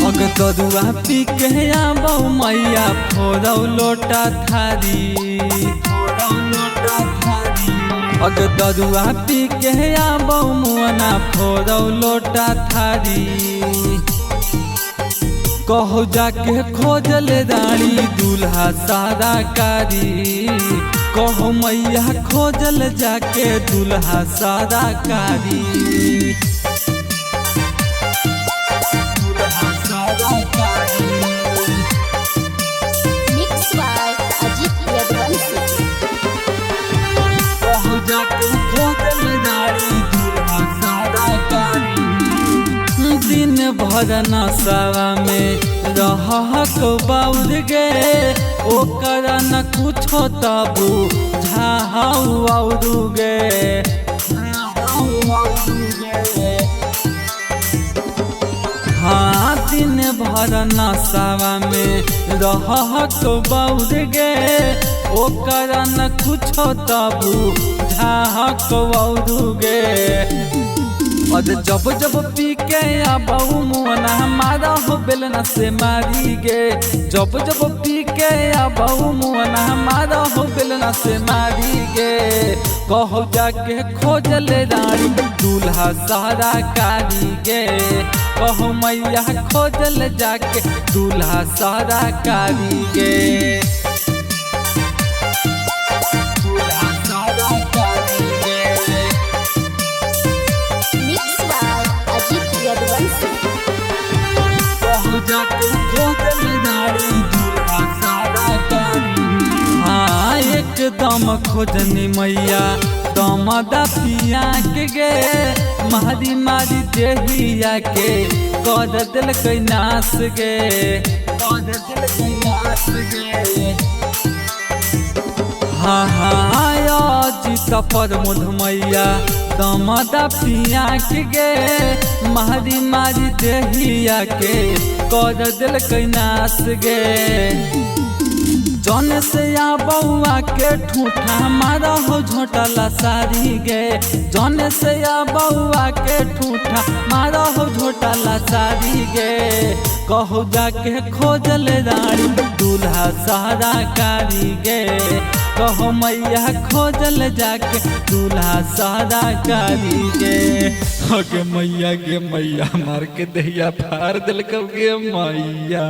अग तरुआ पी के आबौ मैया फोरौ लोटा थारी। अग तरुआ पी के आबौ मुअना फोरौ लोटा थारी। कहू जाके खोजल रानी दूल्हा सारा कारी। कहू मैया खोजल जाके दूल्हा सारा कारी। दिन भर नशा में रहक बाउर गे ओकर न कुछो तबू झाऊ और गे। हाँ दिन भर नशा में रहक बाउर गे ओकर न कुछो तबू झाक और गे। और जब जब पी के आबौ मुअना हमारा हो बेलना से मारी गे। जब जब पी के आबौ मुअना हमारा हो बेलना से मारी गे। कहू जाके खोजल रानी दूल्हा सारा कारी गे। कहू मैया खोजल जाके दूल्हा सारा कारी गे। हाँ एकदम खोजनी मैया दमदा पिया के गे। मारी मारी देहिया के कर दिल नाश गे। हाँ हाँ जीत पर मुधमैया दमदा पिया के गे। मारी मारी देहिया के कर दिल नाश गे। जौन से या बउआ के ठूठा मारा हो झोटला सारी गे। जौन से या बउआ के ठूठा मारा हो झोटला सारी गे। कहू जाके खोजल रानी दूल्हा सारा कारी गे। कहू मैया खोजल जाके दूल्हा सारा कारी गे। गे मैया मार के दहिया फाड़ दिल गे मैया।